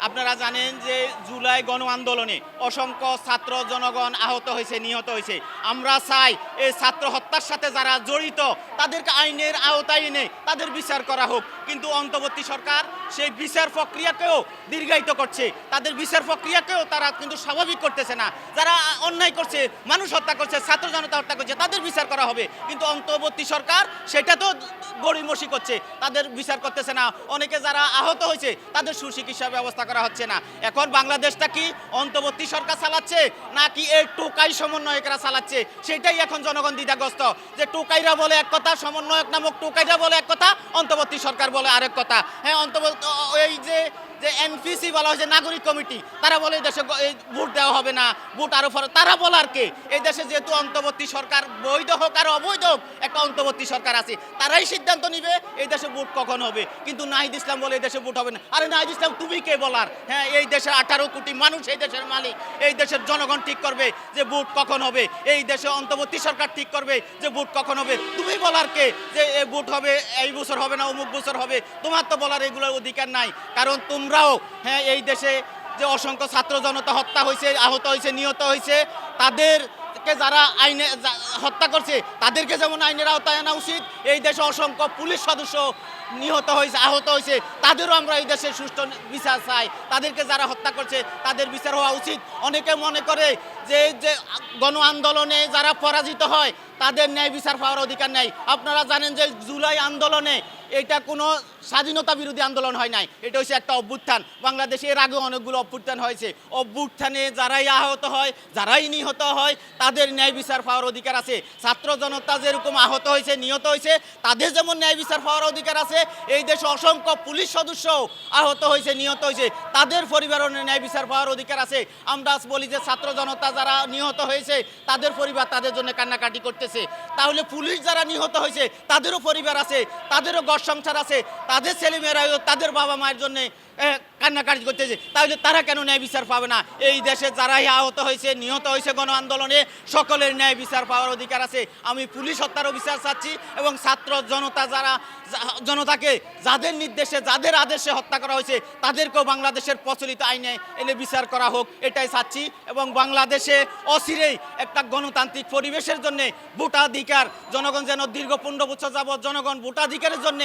আপনারা জানেন যে জুলাই গণ আন্দোলনে অসংখ্য ছাত্র জনগণ আহত হয়েছে, নিহত হয়েছে। আমরা চাই এই ছাত্র হত্যার সাথে যারা জড়িত তাদেরকে আইনের আওতায় এনে তাদের বিচার করা হোক, কিন্তু অন্তর্বর্তী সরকার সেই বিচার প্রক্রিয়াকেও দীর্ঘায়িত করছে, তাদের বিচার প্রক্রিয়াকেও তারা কিন্তু স্বাভাবিক করতেছে না। যারা অন্যায় করছে, মানুষ হত্যা করছে, ছাত্র জনতা হত্যা করছে, তাদের বিচার করা হবে, কিন্তু অন্তর্বর্তী সরকার সেটা তো গড়িমসি করছে, তাদের বিচার করতেছে না। অনেকে যারা আহত হয়েছে তাদের সুচিকিৎসার ব্যবস্থা করা হচ্ছে না। এখন বাংলাদেশটা কি অন্তর্বর্তী সরকার চালাচ্ছে নাকি এই টোকাই সমন্বয়করা চালাচ্ছে, সেটাই এখন জনগণ দ্বিধাগ্রস্ত। যে টোকাইরা বলে এক কথা, সমন্বয়ক নামক টোকাইরা বলে এক কথা, অন্তর্বর্তী সরকার বলে আরেক কথা। হ্যাঁ, এই যে এনপিসি বলা হয়েছে নাগরিক কমিটি, তারা বলে এই দেশে ভোট দেওয়া হবে না, ভোট আরো তারা বলার কে? এই দেশে যেহেতু অন্তর্বর্তী সরকার বৈধ হোক আর অবৈধ হোক, একটা অন্তর্বর্তী সরকার আছে, তারাই সিদ্ধান্ত নিবে এই দেশে ভোট কখন হবে। কিন্তু নাহিদ ইসলাম বলে এই দেশে ভোট হবে না। আরে নাহিদ ইসলাম তুমি কে বলার? হ্যাঁ, এই দেশের 18 কোটি মানুষ এই দেশের মালিক, এই দেশের জনগণ ঠিক করবে যে ভোট কখন হবে, এই দেশে অন্তর্বর্তী সরকার ঠিক করবে যে ভোট কখন হবে। তুমি বলার কে যে এই ভোট হবে, এই বছর হবে না অমুক বছর হবে? তোমার তো বলার এগুলোর অধিকার নাই, কারণ তোমরাও হ্যাঁ এই দেশে যে অসংখ্য ছাত্র জনতা হত্যা হয়েছে, আহত হয়েছে, নিহত হয়েছে, তাদেরকে যারা আইনে হত্যা করছে তাদেরকে যেমন আইনের আওতায় আনা উচিত, এই দেশে অসংখ্য পুলিশ সদস্য নিহত হয়েছে, আহত হয়েছে, তাদেরও আমরা এই দেশে সুষ্ঠু বিচার চাই। তাদেরকে যারা হত্যা করছে তাদের বিচার হওয়া উচিত। অনেকে মনে করে যে গণ আন্দোলনে যারা পরাজিত হয় তাদের ন্যায় বিচার পাওয়ার অধিকার নেই। আপনারা জানেন যে জুলাই আন্দোলনে এটা কোনো স্বাধীনতা বিরোধী আন্দোলন হয় নাই, এটা হচ্ছে একটা অভ্যুত্থান। বাংলাদেশে এর আগে অনেকগুলো অভ্যুত্থান হয়েছে, অভ্যুত্থানে যারাই আহত হয়, যারাই নিহত হয়, তাদের ন্যায় বিচার পাওয়ার অধিকার আছে। ছাত্র জনতা যেরকম আহত হয়েছে, নিহত হয়েছে, তাদের যেমন ন্যায় বিচার পাওয়ার অধিকার আছে, এই দেশে অসংখ্য পুলিশ সদস্য আহত হয়েছে, নিহত হয়েছে, তাদের পরিবারের ন্যায় বিচার পাওয়ার অধিকার আছে। আমরা বলি যে ছাত্র জনতা যারা নিহত হয়েছে তাদের পরিবার তাদের জন্য কান্নাকাটি করতেছে, তাহলে পুলিশ যারা নিহত হয়েছে তাদেরও পরিবার আছে, তাদেরও ঘর সংসার আছে, তাদের ছেলেমেয়েরাও তাদের বাবা মায়ের জন্য কান্নাকাটি করতেছে, তাহলে তারা কেন ন্যায় বিচার পাবে না? এই দেশে যারাই আহত হয়েছে, নিহত হয়েছে গণ আন্দোলনে, সকলের ন্যায় বিচার পাওয়ার অধিকার আছে। আমি পুলিশ হত্যারও বিচার চাচ্ছি এবং ছাত্র জনতা যারা জনতাকে যাদের নির্দেশে, যাদের আদেশে হত্যা করা হয়েছে তাদেরকেও বাংলাদেশের প্রচলিত আইনে এনে বিচার করা হোক, এটাই চাচ্ছি। এবং বাংলাদেশে অচিরেই একটা গণতান্ত্রিক পরিবেশের জন্য ভোটাধিকার, জনগণ যেন দীর্ঘ 15 বছর যাবৎ জনগণ ভোটাধিকারের জন্য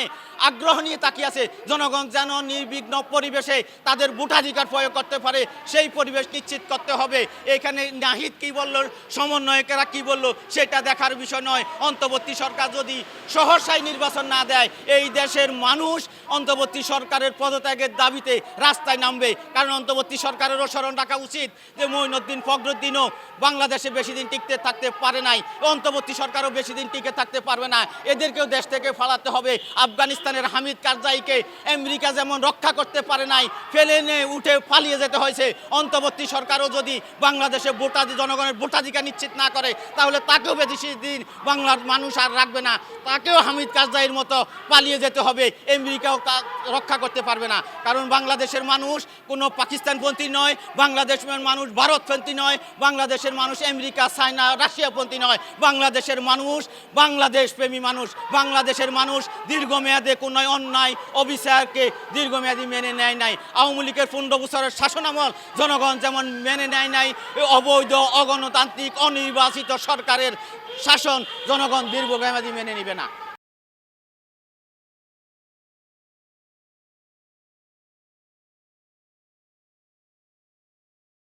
আগ্রহ নিয়ে তাকিয়ে আছে, জনগণ যেন নির্বিঘ্ন পরিবেশে তাদের ভোটাধিকার প্রয়োগ করতে পারে, সেই পরিবেশ নিশ্চিত করতে হবে। এখানে নাহিদ কি বলল, সমন্বয়কেরা কি বলল, সেটা দেখার বিষয় নয়। অন্তর্বর্তী সরকার যদি সহসায় নির্বাচন না দেয়, এই দেশের মানুষ অন্তর্বর্তী সরকারের পদত্যাগের দাবিতে রাস্তায় নামবে। কারণ অন্তর্বর্তী সরকারেরও স্মরণ রাখা উচিত যে মঈনুদ্দিন ফখরুদ্দিনও বাংলাদেশে বেশি দিন টিকতে থাকতে পারে নাই, অন্তর্বর্তী সরকারও বেশি দিন টিকে থাকতে পারবে না, এদেরকেও দেশ থেকে ফালাতে হবে। আফগানিস্তানের হামিদ কারজাইকে আমেরিকা যেমন রক্ষা করতে পারে নাই, ফেলে নিয়ে উঠে পালিয়ে যেতে হয়েছে, অন্তর্বর্তী সরকারও যদি বাংলাদেশে জনগণের ভোটাধিকার নিশ্চিত না করে তাহলে তাকেও বেশি দিন বাংলার মানুষ আর রাখবে না, তাকেও হামিদ কারজাইয়ের মতো পালিয়ে যেতে হবে, আমেরিকাও রক্ষা করতে পারবে না। কারণ বাংলাদেশের মানুষ কোনো পাকিস্তানপন্থী নয়, বাংলাদেশের মানুষ ভারতপন্থী নয়, বাংলাদেশের মানুষ আমেরিকা, চায়না, রাশিয়াপন্থী নয়, বাংলাদেশের মানুষ বাংলাদেশ প্রেমী মানুষ। বাংলাদেশের মানুষ দীর্ঘমেয়াদে কোনো অন্যায় অবিচারকে দীর্ঘমেয়াদী মেনে নেয় নাই। আওয়ামী লীগের 15 বছরের শাসনামল জনগণ যেমন মেনে নেয় নাই, অবৈধ অগণতান্ত্রিক অনির্বাচিত সরকারের শাসন জনগণ দীর্ঘমেয়াদী মেনে নেবে না।